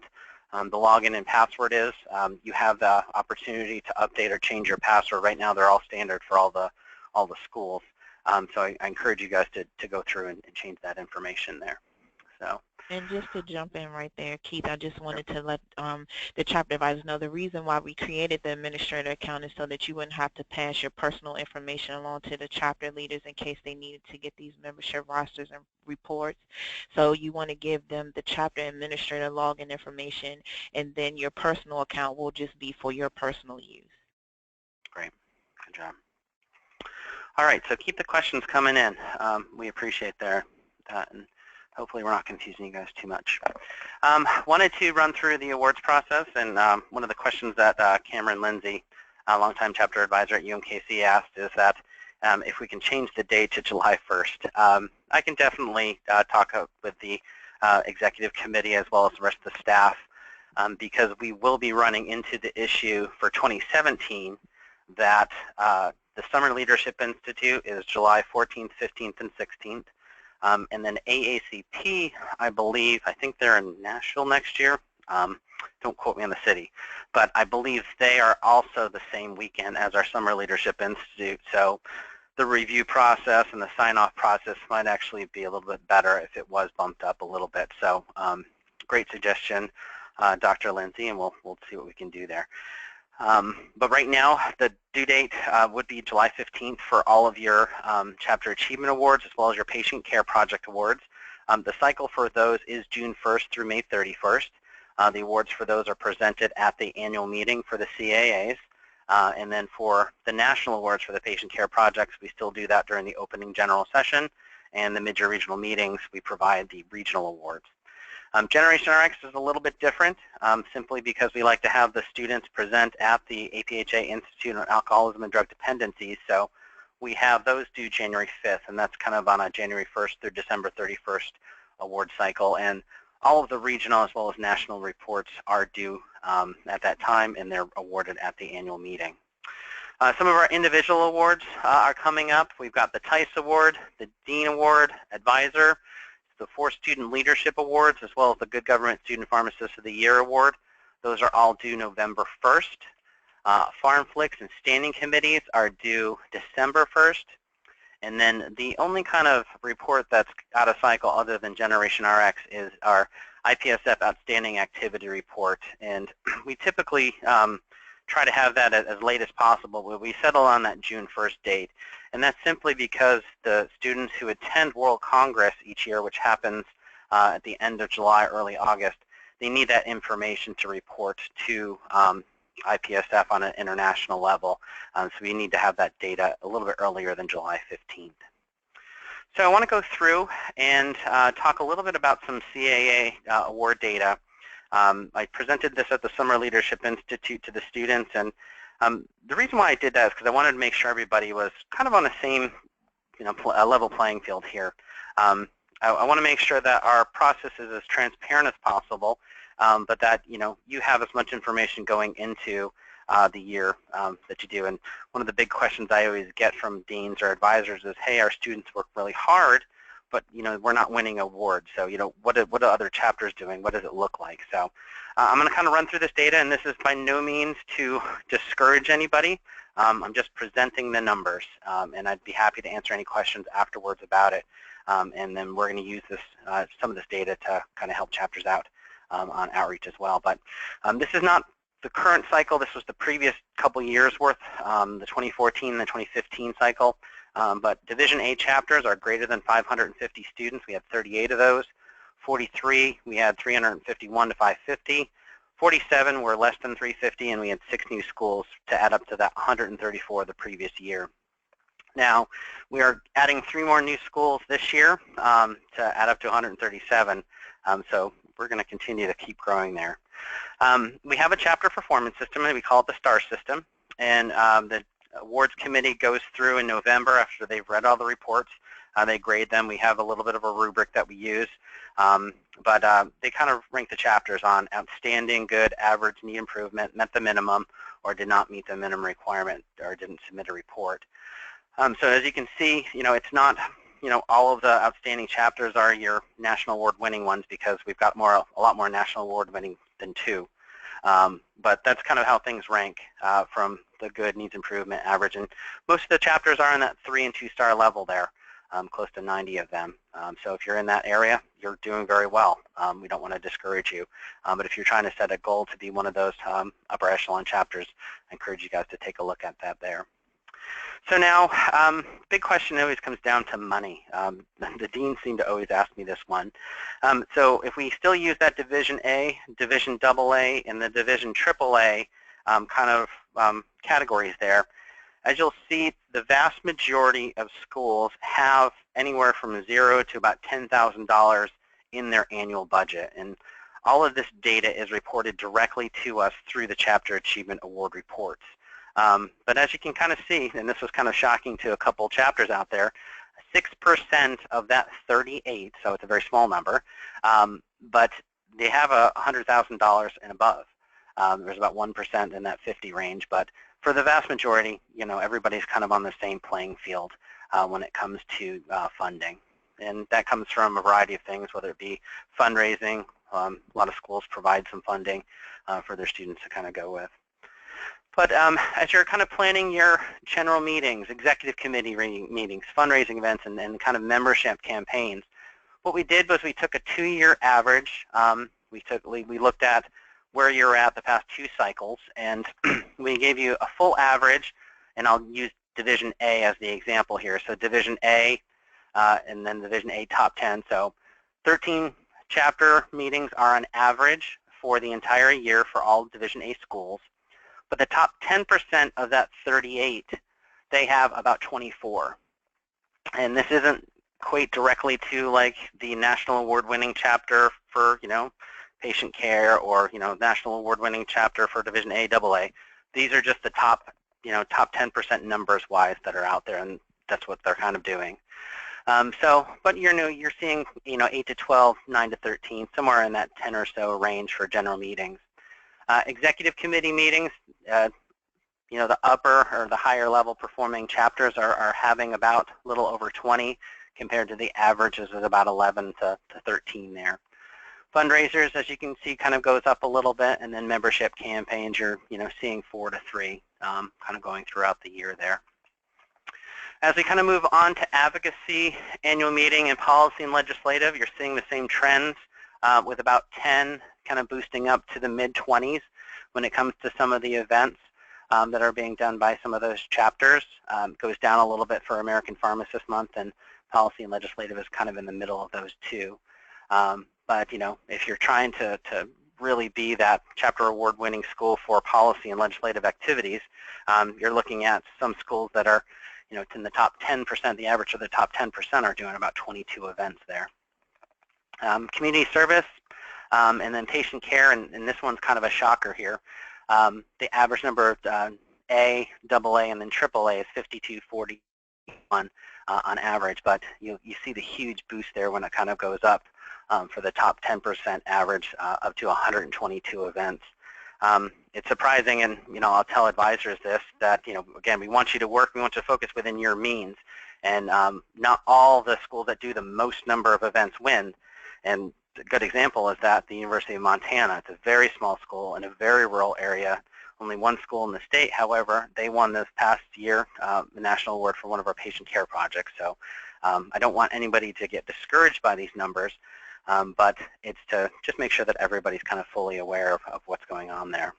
A: the login and password is. You have the opportunity to update or change your password. Right now, they're all standard for all the schools. So I encourage you guys to go through and change that information there. So.
B: And just to jump in right there, Keith, I just wanted to let the chapter advisors know the reason why we created the administrator account is so that you wouldn't have to pass your personal information along to the chapter leaders in case they needed to get these membership rosters and reports. So you want to give them the chapter administrator login information, and then your personal account will just be for your personal use.
A: Great. Good job. All right, so keep the questions coming in. We appreciate that, and hopefully we're not confusing you guys too much. Wanted to run through the awards process, and one of the questions that Cameron Lindsay, a longtime chapter advisor at UMKC, asked is that if we can change the date to July 1st. I can definitely talk with the executive committee as well as the rest of the staff, because we will be running into the issue for 2017 that the Summer Leadership Institute is July 14th, 15th, and 16th. And then AACP, I think they're in Nashville next year. Don't quote me on the city. But I believe they are also the same weekend as our Summer Leadership Institute. So the review process and the sign-off process might actually be a little bit better if it was bumped up a little bit. So great suggestion, Dr. Lindsay, and we'll see what we can do there. But right now, the due date would be July 15th for all of your Chapter Achievement Awards as well as your Patient Care Project Awards. The cycle for those is June 1st through May 31st. The awards for those are presented at the annual meeting for the CAAs. And then for the national awards for the patient care projects, we still do that during the opening general session. And the mid-year regional meetings, we provide the regional awards. Generation RX is a little bit different, simply because we like to have the students present at the APhA Institute on Alcoholism and Drug Dependencies. So we have those due January 5th, and that's kind of on a January 1st through December 31st award cycle. And all of the regional as well as national reports are due at that time, and they're awarded at the annual meeting. Some of our individual awards are coming up. We've got the Tice Award, the Dean Award, Advisor, the 4 Student Leadership Awards, as well as the Good Government Student Pharmacist of the Year Award. Those are all due November 1st. PharmFlix and Standing Committees are due December 1st. And then the only kind of report that's out of cycle other than Generation RX is our IPSF Outstanding Activity Report. And we typically try to have that as late as possible, but we settle on that June 1st date. And that's simply because the students who attend World Congress each year, which happens at the end of July, early August, they need that information to report to IPSF on an international level. So we need to have that data a little bit earlier than July 15th. So I want to go through and talk a little bit about some CAA award data. I presented this at the Summer Leadership Institute to the students, and the reason why I did that is because I wanted to make sure everybody was kind of on the same, level playing field here. I want to make sure that our process is as transparent as possible, but that you have as much information going into the year that you do. And one of the big questions I always get from deans or advisors is, hey, our students work really hard, but we're not winning awards. So what are other chapters doing? What does it look like? So I'm going to kind of run through this data, and this is by no means to discourage anybody. I'm just presenting the numbers, and I'd be happy to answer any questions afterwards about it. And then we're going to use this some of this data to kind of help chapters out on outreach as well. But this is not the current cycle. This was the previous couple years worth, the 2014 and the 2015 cycle. But Division A chapters are greater than 550 students. We had 38 of those. 43, we had 351 to 550. 47 were less than 350, and we had 6 new schools to add up to that 134 the previous year. Now, we are adding 3 more new schools this year to add up to 137. So we're going to continue to keep growing there. We have a chapter performance system, and we call it the STAR system. And the awards committee goes through in November after they've read all the reports. They grade them. We have a little bit of a rubric that we use. But they kind of rank the chapters on outstanding, good, average, need improvement, met the minimum, or did not meet the minimum requirement, or didn't submit a report. So as you can see, it's not, all of the outstanding chapters are your national award winning ones, because we've got a lot more national award winning than 2. But that's kind of how things rank from the good, needs improvement, average. And most of the chapters are in that 3- and 2-star level there. close to 90 of them. So if you're in that area, you're doing very well. We don't want to discourage you. But if you're trying to set a goal to be one of those upper echelon chapters, I encourage you guys to take a look at that there. So now, big question always comes down to money. The deans seem to always ask me this one. So if we still use that Division A, Division AA, and the Division AAA kind of categories there, as you'll see, the vast majority of schools have anywhere from $0 to about $10,000 in their annual budget. And all of this data is reported directly to us through the Chapter Achievement Award reports. But as you can kind of see, and this was kind of shocking to a couple chapters out there, 6% of that 38, so it's a very small number, but they have $100,000 and above. There's about 1% in that 50 range, but for the vast majority, everybody's kind of on the same playing field when it comes to funding. And that comes from a variety of things, whether it be fundraising. A lot of schools provide some funding for their students to kind of go with. But as you're kind of planning your general meetings, executive committee meetings, fundraising events, and kind of membership campaigns, what we did was we took a 2-year average. We looked at where you're at the past 2 cycles, and we gave you a full average, and I'll use Division A as the example here. So Division A and then Division A top 10. So 13 chapter meetings are on average for the entire year for all Division A schools. But the top 10% of that 38, they have about 24. And this isn't equate directly to like the national award-winning chapter for, patient care, or, national award-winning chapter for Division A, AA. These are just the top, top 10% numbers-wise that are out there, and that's what they're kind of doing. But you're seeing, 8 to 12, 9 to 13, somewhere in that 10 or so range for general meetings. Executive committee meetings, the upper or the higher level performing chapters are having about a little over 20 compared to the averages of about 11 to 13 there. Fundraisers, as you can see, kind of goes up a little bit, and then membership campaigns, you're seeing 4 to 3 kind of going throughout the year there. As we kind of move on to advocacy, annual meeting, and policy and legislative, you're seeing the same trends with about 10 kind of boosting up to the mid-20s when it comes to some of the events that are being done by some of those chapters. Goes down a little bit for American Pharmacist Month, and policy and legislative is kind of in the middle of those two. But if you're trying to really be that chapter award-winning school for policy and legislative activities, you're looking at some schools that are, in the top 10%. The average of the top 10% are doing about 22 events there. Community service. And then patient care, and this one's kind of a shocker here. The average number of A, AA, and then AAA is 5241 on average, but you see the huge boost there when it kind of goes up for the top 10% average up to 122 events. It's surprising, and I'll tell advisors this, that again, we want you to work, we want you to focus within your means, and not all the schools that do the most number of events win. And a good example is that the University of Montana. It's a very small school in a very rural area. Only one school in the state, however, they won this past year the national award for one of our patient care projects. So I don't want anybody to get discouraged by these numbers, but it's to just make sure that everybody's kind of fully aware of what's going on there.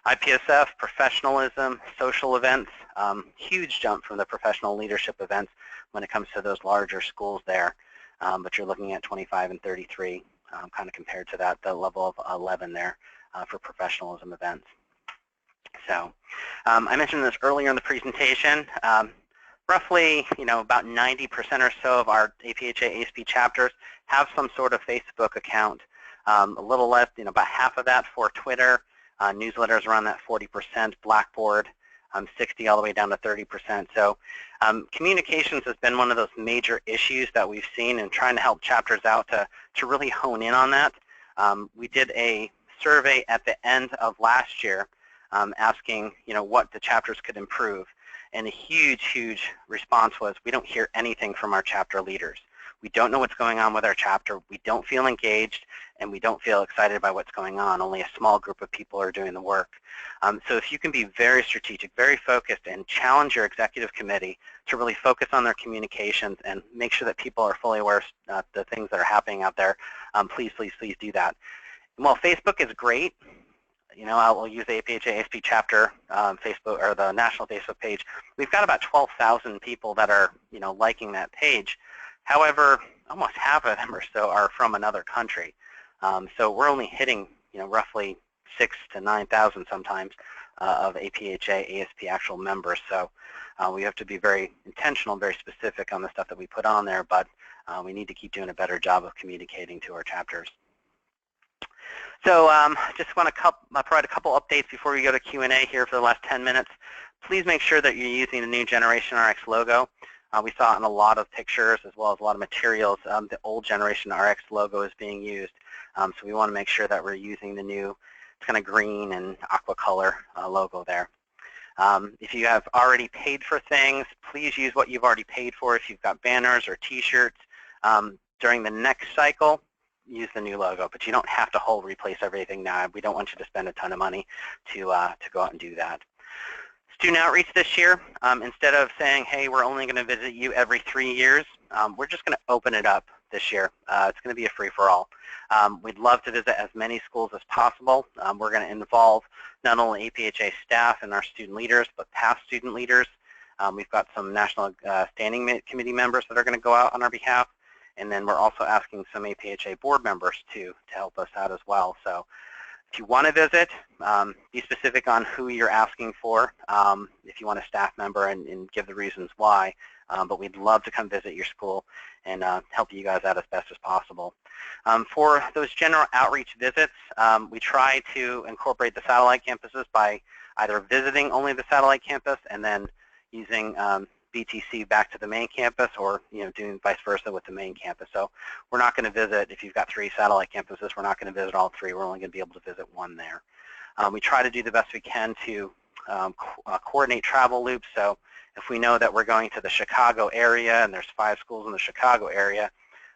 A: IPSF, professionalism, social events, huge jump from the professional leadership events when it comes to those larger schools there. But you're looking at 25 and 33 kind of compared to the level of 11 there for professionalism events. So I mentioned this earlier in the presentation. Roughly, about 90% or so of our APhA ASP chapters have some sort of Facebook account. A little less, about half of that for Twitter. Newsletters around that 40%, Blackboard 60 all the way down to 30%. So communications has been one of those major issues that we've seen, and trying to help chapters out to really hone in on that. We did a survey at the end of last year asking what the chapters could improve, and a huge response was, we don't hear anything from our chapter leaders. We don't know what's going on with our chapter. We don't feel engaged, and we don't feel excited by what's going on. Only a small group of people are doing the work. So if you can be very strategic, very focused, and challenge your executive committee to really focus on their communications and make sure that people are fully aware of the things that are happening out there, please, please, please do that. And while Facebook is great, I will use the APhA ASP chapter Facebook, or the national Facebook page. We've got about 12,000 people that are, liking that page. However, almost half of them or so are from another country. So we're only hitting, roughly 6,000 to 9,000 sometimes of APhA ASP actual members. So we have to be very intentional, very specific on the stuff that we put on there, but we need to keep doing a better job of communicating to our chapters. So just want to provide a couple updates before we go to Q&A here for the last 10 minutes. Please make sure that you're using the new Generation RX logo. We saw it in a lot of pictures as well as a lot of materials. The old Generation RX logo is being used. So we want to make sure that we're using the new, it's kind of green and aqua color logo there. If you have already paid for things, please use what you've already paid for. If you've got banners or t-shirts, during the next cycle, use the new logo, but you don't have to whole replace everything now. We don't want you to spend a ton of money to go out and do that. Student outreach this year, instead of saying, hey, we're only going to visit you every 3 years, we're just going to open it up this year. It's going to be a free-for-all. We'd love to visit as many schools as possible. We're going to involve not only APhA staff and our student leaders, but past student leaders. We've got some national standing committee members that are going to go out on our behalf. And then we're also asking some APhA board members to help us out as well. So if you want to visit, be specific on who you're asking for, if you want a staff member, and give the reasons why. But we'd love to come visit your school and help you guys out as best as possible. For those general outreach visits, we try to incorporate the satellite campuses by either visiting only the satellite campus and then using BTC back to the main campus, or doing vice versa with the main campus. So we're not going to visit, if you've got 3 satellite campuses, we're not going to visit all 3. We're only going to be able to visit 1 there. We try to do the best we can to coordinate travel loops. So if we know that we're going to the Chicago area and there's 5 schools in the Chicago area,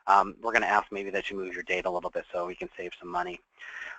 A: we're going to ask maybe that you move your date a little bit so we can save some money.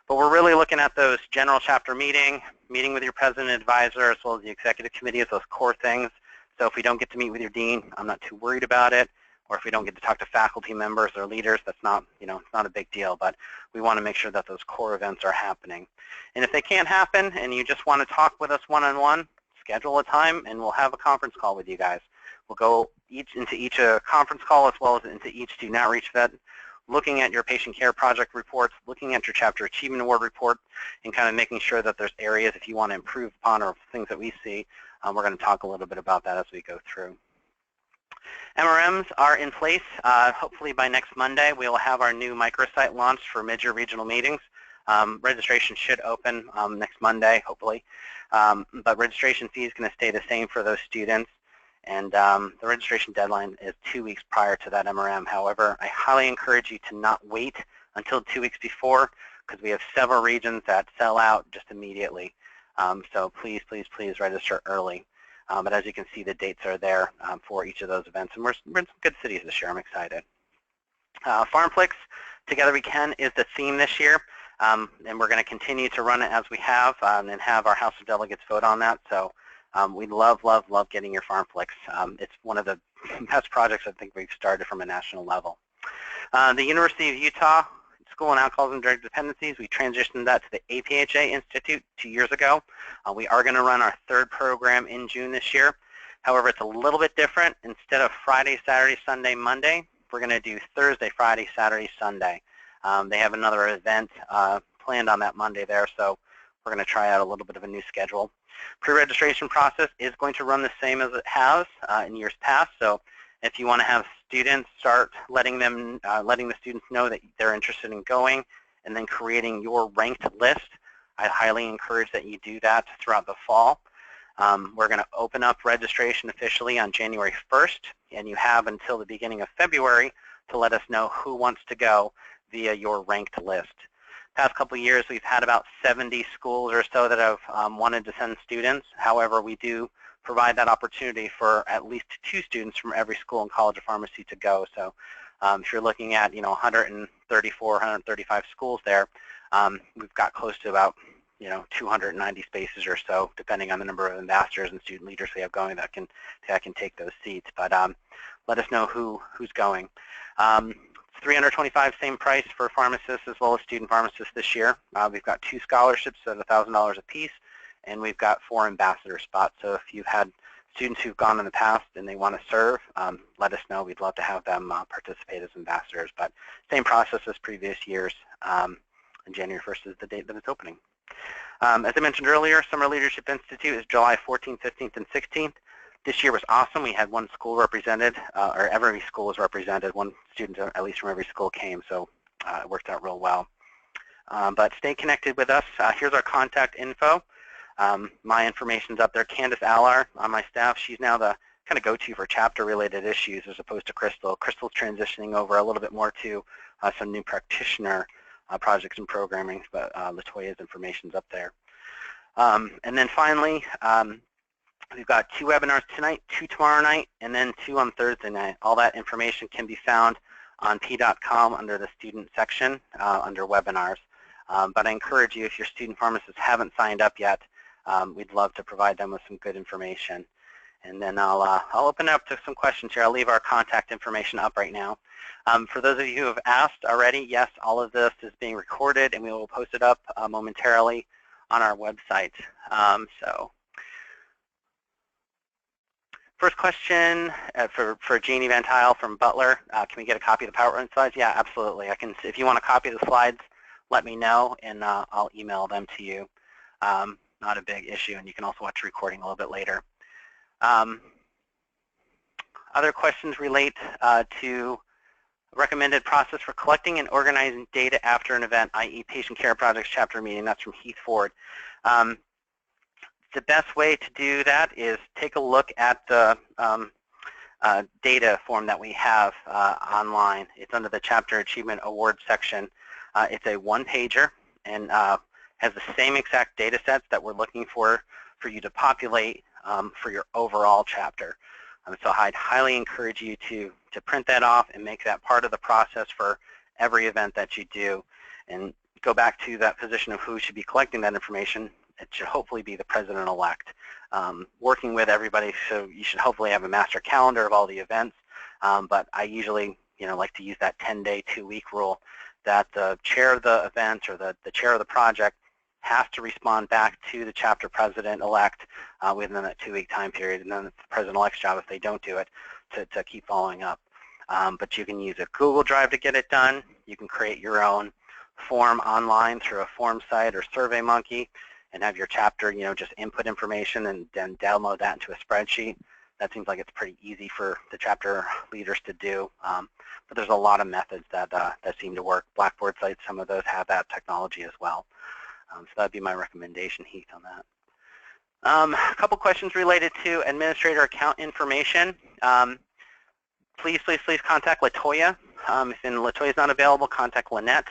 A: But we're really looking at those general chapter meeting with your president and advisor, as well as the executive committee, as those core things. So if we don't get to meet with your dean, I'm not too worried about it. Or if we don't get to talk to faculty members or leaders, that's not, it's not a big deal. But we want to make sure that those core events are happening. And if they can't happen and you just want to talk with us one-on-one, schedule a time and we'll have a conference call with you guys. We'll go into each conference call as well as into each student outreach event, looking at your patient care project reports, looking at your chapter achievement award report, and kind of making sure that there's areas if you want to improve upon or things that we see. We're going to talk a little bit about that as we go through. MRMs are in place. Hopefully by next Monday, we will have our new microsite launched for mid-year regional meetings. Registration should open next Monday, hopefully. But registration fee is going to stay the same for those students. And the registration deadline is 2 weeks prior to that MRM. However, I highly encourage you to not wait until 2 weeks before, because we have several regions that sell out just immediately. So please, please, please register early. But as you can see, the dates are there for each of those events. And we're in some good cities this year. I'm excited. FarmFlix, Together We Can, is the theme this year. And we're going to continue to run it as we have and have our House of Delegates vote on that. So we love, love, love getting your FarmFlix. It's one of the best projects I think we've started from a national level. The University of Utah School on Alcoholism and Drug Dependencies, we transitioned that to the APhA Institute 2 years ago. We are going to run our 3rd program in June this year. However, it's a little bit different. Instead of Friday, Saturday, Sunday, Monday, we're going to do Thursday, Friday, Saturday, Sunday. They have another event planned on that Monday there, so we're going to try out a little bit of a new schedule. Pre-registration process is going to run the same as it has in years past. So if you want to have students, start letting the students know that they're interested in going, and then creating your ranked list. I highly encourage that you do that throughout the fall. We're going to open up registration officially on January 1st, and you have until the beginning of February to let us know who wants to go via your ranked list. Past couple of years, we've had about 70 schools or so that have wanted to send students. However, we do provide that opportunity for at least 2 students from every school and college of pharmacy to go. So If you're looking at 134, 135 schools there, we've got close to about 290 spaces or so, depending on the number of ambassadors and student leaders we have going that can take those seats. But let us know who's going. 325, same price for pharmacists as well as student pharmacists this year. We've got 2 scholarships at $1,000 apiece, and we've got 4 ambassador spots. So if you've had students who've gone in the past and they want to serve, let us know. We'd love to have them participate as ambassadors. But same process as previous years, and January 1st is the date that it's opening. As I mentioned earlier, Summer Leadership Institute is July 14th, 15th, and 16th. This year was awesome. We had 1 school represented, or every school was represented. 1 student at least from every school came, so it worked out real well. But stay connected with us. Here's our contact info. My information's up there. Candace Allar on my staff, she's now the kind of go-to for chapter-related issues as opposed to Crystal. Crystal's transitioning over a little bit more to some new practitioner projects and programming, but LaToya's information's up there. And then finally, we've got 2 webinars tonight, 2 tomorrow night, and then 2 on Thursday night. All that information can be found on p.com under the student section under webinars. But I encourage you, if your student pharmacists haven't signed up yet, we'd love to provide them with some good information. And then I'll open up to some questions here. I'll leave our contact information up right now. For those of you who have asked already, yes, all of this is being recorded, and we will post it up momentarily on our website. So first question for Jeannie Van Tile from Butler. Can we get a copy of the PowerPoint slides? Yeah, absolutely. I can. If you want a copy of the slides, let me know, and I'll email them to you. Not a big issue, and you can also watch the recording a little bit later. Other questions relate to recommended process for collecting and organizing data after an event, i.e. patient care projects chapter meeting. That's from Heath Ford. The best way to do that is take a look at the data form that we have online. It's under the Chapter Achievement Award section. It's a 1-pager and has the same exact data sets that we're looking for you to populate for your overall chapter. So I'd highly encourage you to print that off and make that part of the process for every event that you do. And go back to that position of who should be collecting that information. It should hopefully be the president-elect. Working with everybody, so you should hopefully have a master calendar of all the events. But I usually like to use that 10-day, 2-week rule that the chair of the event or the chair of the project has to respond back to the chapter president-elect within that 2-week time period, and then it's the president-elect's job, if they don't do it, to keep following up. But you can use a Google Drive to get it done. You can create your own form online through a form site or SurveyMonkey and have your chapter, just input information and then download that into a spreadsheet. That seems like it's pretty easy for the chapter leaders to do. But there's a lot of methods that seem to work. Blackboard sites, some of those have that technology as well. So that'd be my recommendation, Heath, on that. A couple questions related to administrator account information. Please contact LaToya. If LaToya's not available, contact Lynette.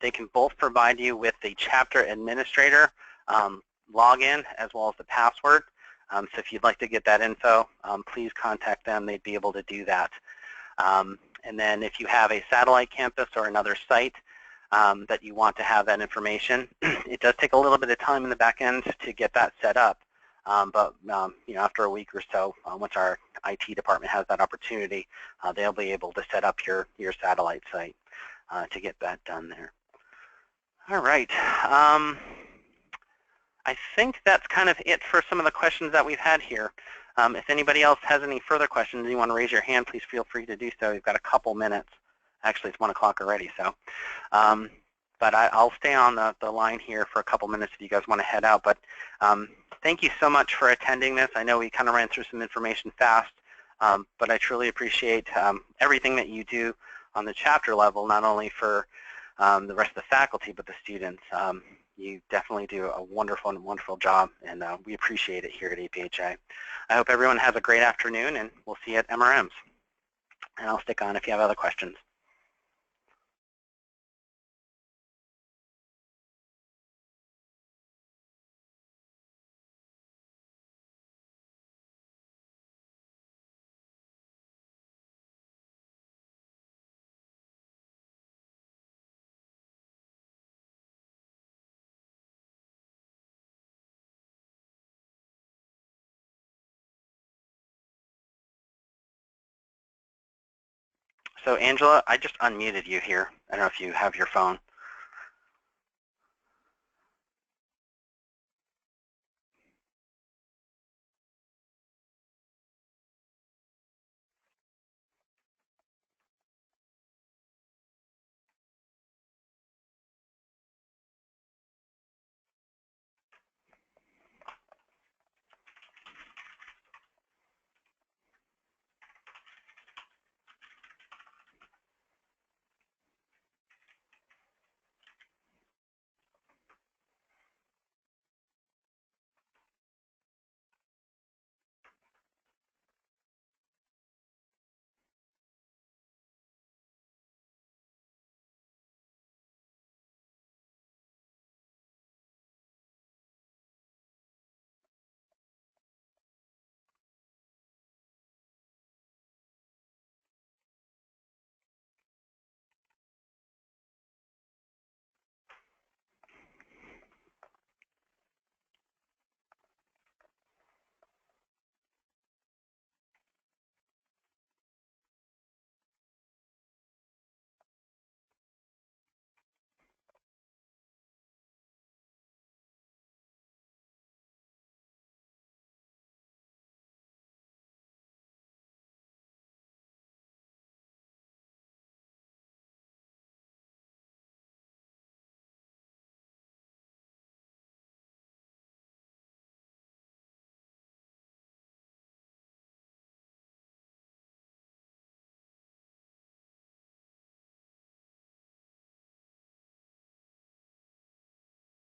A: They can both provide you with the chapter administrator login as well as the password. So if you'd like to get that info, please contact them. They'd be able to do that. And then if you have a satellite campus or another site that you want to have that information, it does take a little bit of time in the back end to get that set up. But after a week or so, once our IT department has that opportunity, they'll be able to set up your satellite site to get that done there. All right. I think that's kind of it for some of the questions that we've had here. If anybody else has any further questions and you want to raise your hand, please feel free to do so. We've got a couple minutes. Actually, it's 1 o'clock already, so. But I'll stay on the line here for a couple minutes if you guys want to head out. But thank you so much for attending this. I know we kind of ran through some information fast, but I truly appreciate everything that you do on the chapter level, not only for the rest of the faculty, but the students. You definitely do a wonderful job, and we appreciate it here at APHA. I hope everyone has a great afternoon, and we'll see you at MRMs. And I'll stick on if you have other questions. So Angela, I just unmuted you here. I don't know if you have your phone.